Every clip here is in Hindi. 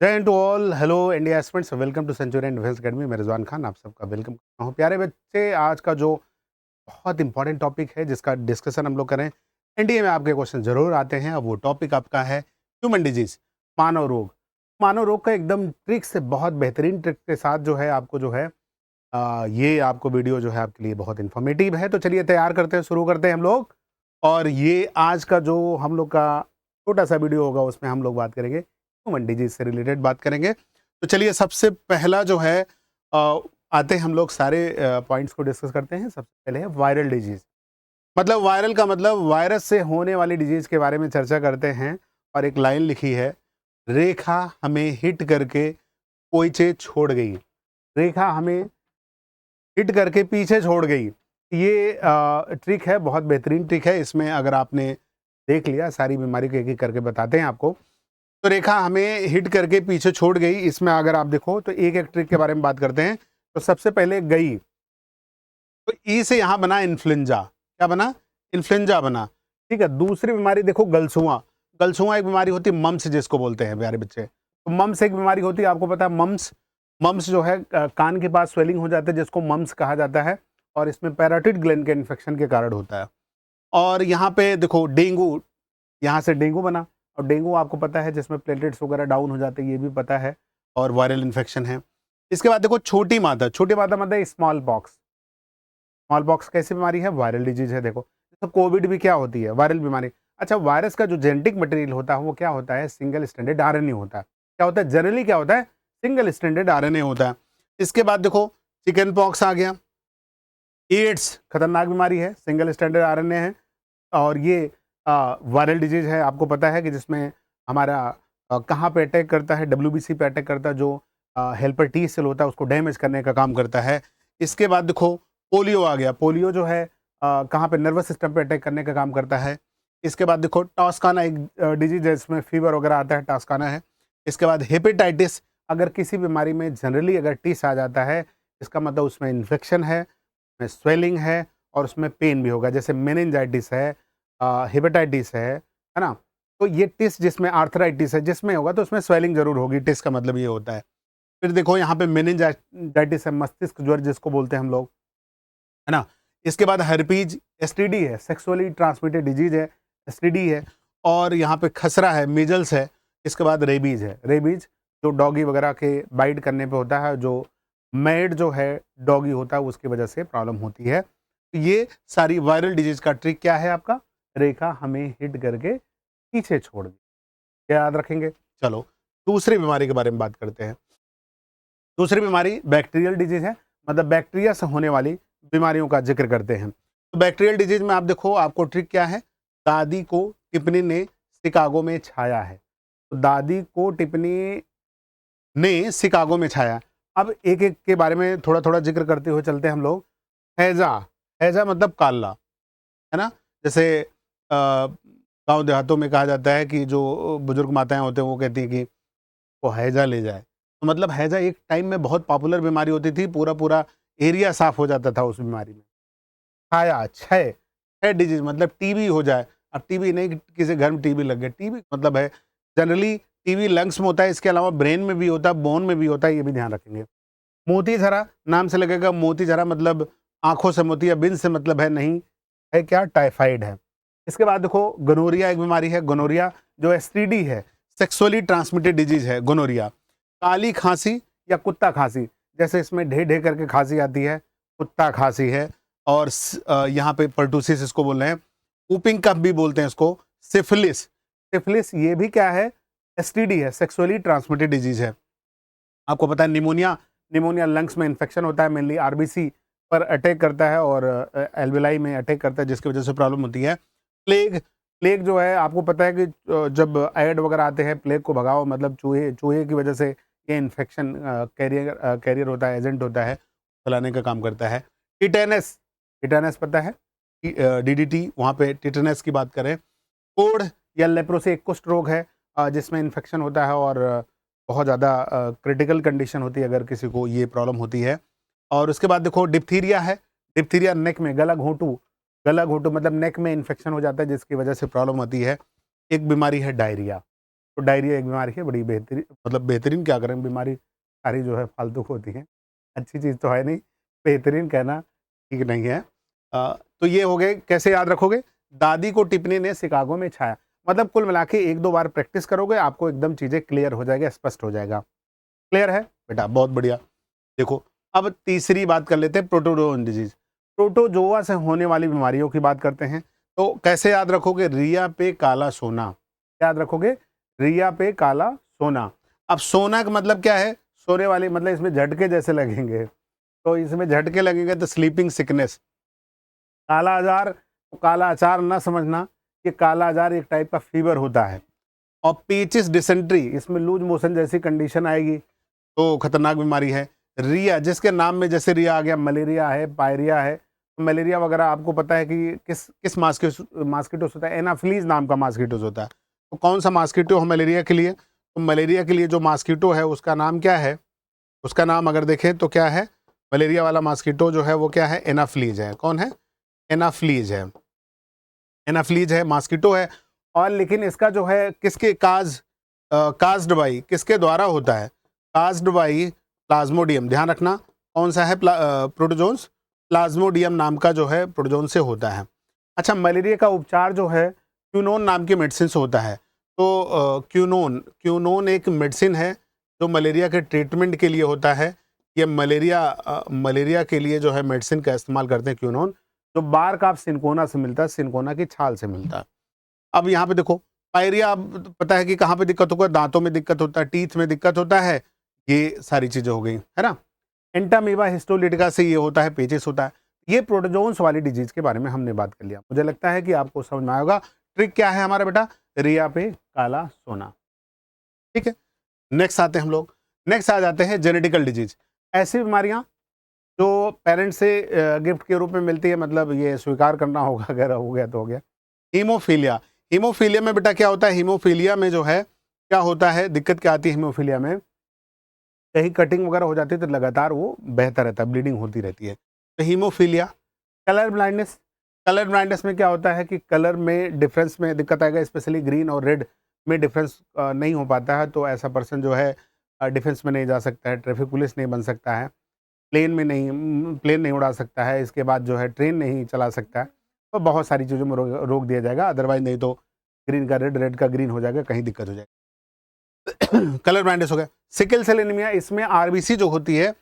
जय Hind to all. Hello India aspirants, welcome to Centurion Defence Academy. मैं रिजवान खान आप सबका वेलकम करता हूँ। प्यारे बच्चे, आज का जो बहुत इंपॉर्टेंट टॉपिक है जिसका डिस्कशन हम लोग करें, एनडीए में आपके क्वेश्चन जरूर आते हैं। अब वो टॉपिक आपका है ह्यूमन डिजीज, मानव रोग। मानव रोग का एकदम ट्रिक से, बहुत बेहतरीन ट्रिक के साथ जो है आपको जो है ये आपको वीडियो जो है आपके लिए बहुत इन्फॉर्मेटिव है। तो चलिए तैयार करते हैं, शुरू करते हैं हम लोग। और ये आज का जो हम लोग का छोटा सा वीडियो होगा उसमें हम लोग बात करेंगे ह्यूमन डिजीज से रिलेटेड बात करेंगे। तो चलिए सबसे पहला जो है अ, आते हैं हम लोग सारे पॉइंट्स को डिस्कस करते हैं। सबसे पहले है वायरल डिजीज। मतलब वायरल का मतलब वायरस से होने वाली डिजीज के बारे में चर्चा करते हैं। और एक लाइन लिखी है, रेखा हमें हिट करके कोयचे छोड़ गई। रेखा हमें हिट करके पीछे छोड़ गई। ये ट्रिक है, बहुत बेहतरीन ट्रिक है। इसमें अगर आपने देख लिया, सारी बीमारी को एक एक करके बताते हैं आपको। तो रेखा हमें हिट करके पीछे छोड़ गई, इसमें अगर आप देखो तो एक एक ट्रिक के बारे में बात करते हैं। तो सबसे पहले गई, तो ई से यहां बना इन्फ्लुएंजा। क्या बना? इन्फ्लुएंजा बना। ठीक है। दूसरी बीमारी देखो, गलसुआ। गलसुआ एक बीमारी होती है, मम्स जिसको बोलते हैं प्यारे बच्चे। तो मम्स एक बीमारी होती है, आपको पता है मम्स। मम्स जो है कान के पास स्वेलिंग हो जाता है जिसको मम्स कहा जाता है। और इसमें पैराटिड ग्लैंड के इन्फेक्शन के कारण होता है। और यहाँ पे देखो डेंगू, यहाँ से डेंगू बना। और डेंगू आपको पता है जिसमें प्लेटलेट्स वगैरह डाउन हो जाते हैं, ये भी पता है। और वायरल इन्फेक्शन है। इसके बाद देखो छोटी माता। छोटी माता मतलब स्मॉल पॉक्स। स्मॉल पॉक्स कैसी बीमारी है? वायरल डिजीज है। देखो तो कोविड भी क्या होती है? वायरल बीमारी। अच्छा, वायरस का जो जेनेटिक मटेरियल होता है वो क्या होता है? सिंगल स्टैंडर्ड आरएनए होता है। क्या होता है जनरली? क्या होता है? सिंगल स्टैंडर्ड आरएनए होता है। इसके बाद देखो चिकन पॉक्स आ गया। एड्स खतरनाक बीमारी है, सिंगल स्टैंडर्ड आरएनए है। और ये वायरल डिजीज है, आपको पता है कि जिसमें हमारा कहाँ पे अटैक करता है? डब्ल्यूबीसी पे अटैक करता है। जो हेल्पर टी सेल होता है उसको डैमेज करने का काम करता है। इसके बाद देखो पोलियो आ गया। पोलियो जो है कहाँ पे? नर्वस सिस्टम पे अटैक करने का काम करता है। इसके बाद देखो टॉस्काना, एक डिजीज है इसमें फीवर वगैरह आता है, टॉस्काना है। इसके बाद हेपेटाइटिस। अगर किसी बीमारी में जनरली अगर टिस आ जाता है, इसका मतलब उसमें इन्फेक्शन है, उसमें स्वेलिंग है और उसमें पेन भी होगा। जैसे मेनिंजाइटिस है, हेपेटाइटिस है ना? तो ये टिस जिसमें आर्थराइटिस है जिसमें होगा तो उसमें स्वेलिंग जरूर होगी। टिस का मतलब ये होता है। फिर देखो यहाँ पे मेनिंजाइटिस है, मस्तिष्क ज्वर जिसको बोलते हैं हम लोग, है ना? इसके बाद हर्पीज, एसटीडी है, सेक्सुअली ट्रांसमिटेड डिजीज है, एसटीडी है। और यहाँ पे खसरा है, मीजल्स है। इसके बाद रेबीज है। रेबीज जो डॉगी वगैरह के बाइट करने पे होता है, जो मेड जो है डॉगी होता है उसकी वजह से प्रॉब्लम होती है। तो ये सारी वायरल डिजीज का ट्रिक क्या है आपका? रेखा हमें हिट करके पीछे छोड़ दी। क्या याद रखेंगे? चलो दूसरी बीमारी के बारे में बात करते हैं। दूसरी बीमारी बैक्टीरियल डिजीज है, मतलब बैक्टीरिया से होने वाली बीमारियों का जिक्र करते हैं। तो बैक्टीरियल डिजीज में आप देखो, आपको ट्रिक क्या है? दादी को टिप्पणी ने शिकागो में छाया है। तो दादी को टिप्पणी ने शिकागो में छाया। अब एक एक के बारे में थोड़ा थोड़ा जिक्र करते हुए चलते हैं हम लोग। हैजा। हैजा मतलब काला, है ना? जैसे गांव देहातों में कहा जाता है कि जो बुजुर्ग माताएं होते हैं वो कहती हैं कि वो हैजा ले जाए। तो मतलब हैजा एक टाइम में बहुत पॉपुलर बीमारी होती थी, पूरा पूरा एरिया साफ हो जाता था उस बीमारी में। छाया, क्षय, क्षय डिजीज मतलब टीबी हो जाए। अब टीबी नहीं कि किसी घर में टीबी लग गया, टीबी मतलब है जनरली टीबी लंग्स में होता है, इसके अलावा ब्रेन में भी होता है, बोन में भी होता है, ये भी ध्यान रखेंगे। मोती झरा, नाम से लगेगा मोती झरा मतलब आंखों से मोती, या बिन से मतलब है नहीं, है क्या? टाइफाइड है। इसके बाद देखो गोनोरिया एक बीमारी है। गोनोरिया जो एसटीडी है, सेक्सुअली ट्रांसमिटेड डिजीज है गोनोरिया। काली खांसी या कुत्ता खांसी, जैसे इसमें ढे ढे करके खांसी आती है, कुत्ता खांसी है। और यहाँ पे पर्टूसिस इसको बोल रहे हैं। वूपिंग कफ भी बोलते हैं इसको। सिफिलिस, सिफिलिस ये भी क्या है? एसटीडी है, सेक्सुअली ट्रांसमिटेड डिजीज है। आपको पता है निमोनिया, निमोनिया लंग्स में इन्फेक्शन होता है, मेनली आरबीसी पर अटैक करता है और एल्वेलाई में अटैक करता है जिसकी वजह से प्रॉब्लम होती है। प्लेग, प्लेग जो है आपको पता है कि जब ऐड वगैरह आते हैं प्लेग को भगाओ, मतलब चूहे, चूहे की वजह से ये इन्फेक्शन कैरियर होता है, एजेंट होता है, फैलाने का काम करता है। टिटेनस, टिटेनस पता है? डीडीटी, वहाँ पे टिटेनस की बात करें। कोढ़ या लेप्रोसी एक कुष्ठ रोग है जिसमें इन्फेक्शन होता है और बहुत ज़्यादा क्रिटिकल कंडीशन होती है अगर किसी को ये प्रॉब्लम होती है। और उसके बाद देखो डिप्थीरिया है। डिप्थीरिया नेक में, गला घोंटू, गला घोंटू मतलब नेक में इन्फेक्शन हो जाता है जिसकी वजह से प्रॉब्लम होती है। एक बीमारी है डायरिया। तो डायरिया एक बीमारी है, बड़ी बेहतरीन, मतलब बेहतरीन क्या करें, बीमारी सारी जो है फालतू को होती है, अच्छी चीज़ तो है नहीं, बेहतरीन कहना ठीक नहीं है। तो ये हो गए, कैसे याद रखोगे? दादी को टिप्पणी ने शिकागो में छाया, मतलब कुल मिला के 1-2 बार प्रैक्टिस करोगे, आपको एकदम चीज़ें क्लियर हो जाएगा, स्पष्ट हो जाएगा। क्लियर है बेटा? बहुत बढ़िया। देखो, अब तीसरी बात कर लेते हैं, प्रोटोजोन डिजीज। प्रोटोजोआ से होने वाली बीमारियों की बात करते हैं। तो कैसे याद रखोगे? रिया पे काला सोना। याद रखोगे? रिया पे काला सोना। अब सोना का मतलब क्या है? सोने वाली, मतलब इसमें झटके जैसे लगेंगे, तो इसमें झटके लगेंगे तो स्लीपिंग सिकनेस। काला अजार, तो काला अचार ना समझना, ये काला अजार एक टाइप का फीवर होता है। और पीचिस डिसेंट्री, इसमें लूज मोशन जैसी कंडीशन आएगी, तो खतरनाक बीमारी है। रिया, जिसके नाम में जैसे रिया आ गया, मलेरिया है, पायरिया है, मलेरिया वगैरह आपको पता है कि किस मास्कीटोस होता है? एनाफ्लीज नाम का मास्कीटोस होता है। तो कौन सा मास्कीटो है मलेरिया के लिए? तो मलेरिया के लिए जो मास्कीटो है उसका नाम क्या है? उसका नाम अगर देखें तो क्या है? मलेरिया वाला मास्कीटो जो है वो क्या है? एनाफ्लीज है। कौन है? एनाफ्लीज है। एनाफ्लीज है, मास्कीटो है। और लेकिन इसका जो है किसके काज्ड बाई, किसके द्वारा होता है? Caused by Plasmodium. ध्यान रखना, कौन सा है? प्रोटोजोन्स, प्लाज्मोडियम नाम का जो है प्रोटोजोन से होता है। अच्छा, मलेरिया का उपचार जो है क्यूनोन नाम की मेडिसिन से होता है। तो क्यूनोन एक मेडिसिन है जो मलेरिया के ट्रीटमेंट के लिए होता है। ये मलेरिया के लिए जो है मेडिसिन का इस्तेमाल करते हैं क्यूनोन, जो बार्क ऑफ सिनकोना से मिलता है, सिनकोना की छाल से मिलता है। अब यहाँ पे देखो, पायरिया, अब पता है कि कहाँ पे दिक्कत होगा? दांतों में दिक्कत होता है, टीथ में दिक्कत होता है, ये सारी चीजें हो गई, है ना। एंटामीबा हिस्टोलिटिका से ये होता है, पेचिस होता है। ये प्रोटोजोन्स वाली डिजीज के बारे में हमने बात कर लिया। मुझे लगता है कि आपको समझ में आएगा। ट्रिक क्या है हमारा बेटा? रिया पे काला सोना। ठीक है, नेक्स्ट आते हैं हम लोग। नेक्स्ट आ जाते हैं जेनेटिकल डिजीज। ऐसी बीमारियां जो पेरेंट्स से गिफ्ट के रूप में मिलती है, मतलब ये स्वीकार करना होगा, अगर हो गया तो हो गया। हीमोफीलिया। हीमोफीलिया में बेटा क्या होता है? हीमोफीलिया में जो है क्या होता है, दिक्कत क्या आती है हीमोफीलिया में? कहीं कटिंग वगैरह हो जाती है तो लगातार वो बहता रहता है, ब्लीडिंग होती रहती है, तो haemophilia. Colour blindness. Colour blindness में क्या होता है कि कलर में डिफरेंस में दिक्कत आएगा, स्पेशली ग्रीन और रेड में डिफरेंस नहीं हो पाता है, तो ऐसा पर्सन जो है डिफेंस में नहीं जा सकता है, ट्रैफिक पुलिस नहीं बन सकता है, प्लेन नहीं उड़ा सकता है, इसके बाद जो है ट्रेन नहीं चला सकता है, तो बहुत सारी चीज़ों में रोक दिया जाएगा। अदरवाइज नहीं तो ग्रीन का रेड, रेड का ग्रीन हो जाएगा, कहीं दिक्कत हो जाएगी। कलर ब्लाइंडनेस हो गया। सिकल सेल एनीमिया, इसमें आरबीसी जो होती है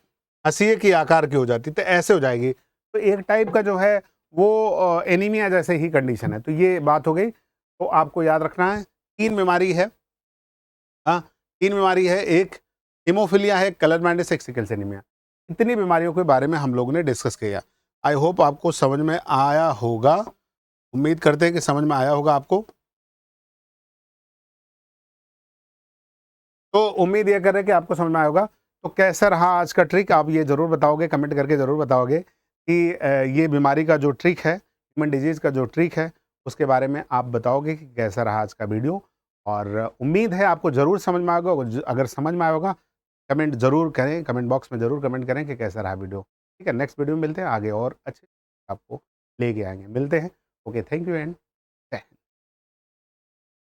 हसीए की आकार की हो जाती है, तो ऐसे हो जाएगी। तो एक टाइप का जो है वो एनीमिया जैसे ही कंडीशन है। तो ये बात हो गई, तो आपको याद रखना है 3 बीमारी है। हाँ, 3 बीमारी है, एक हीमोफीलिया है, कलर ब्लाइंडनेस, एक सिकल सेल एनीमिया। इतनी बीमारियों के बारे में हम लोगों ने डिस्कस किया। आई होप आपको समझ में आया होगा, उम्मीद करते हैं कि समझ में आया होगा आपको। तो उम्मीद ये कर रहे हैं कि आपको समझ में आया होगा। तो कैसा रहा आज का ट्रिक, आप ये ज़रूर बताओगे, कमेंट करके ज़रूर बताओगे कि ये बीमारी का जो ट्रिक है, ह्यूमन डिजीज़ का जो ट्रिक है, उसके बारे में आप बताओगे कि कैसा रहा आज का वीडियो। और उम्मीद है आपको ज़रूर समझ में आएगा। अगर समझ में आया होगा, कमेंट ज़रूर करें, कमेंट बॉक्स में ज़रूर कमेंट करें कि कैसा रहा वीडियो। ठीक है, नेक्स्ट वीडियो में मिलते हैं, आगे और अच्छे आपको लेके आएँगे। मिलते हैं। Okay, thank you and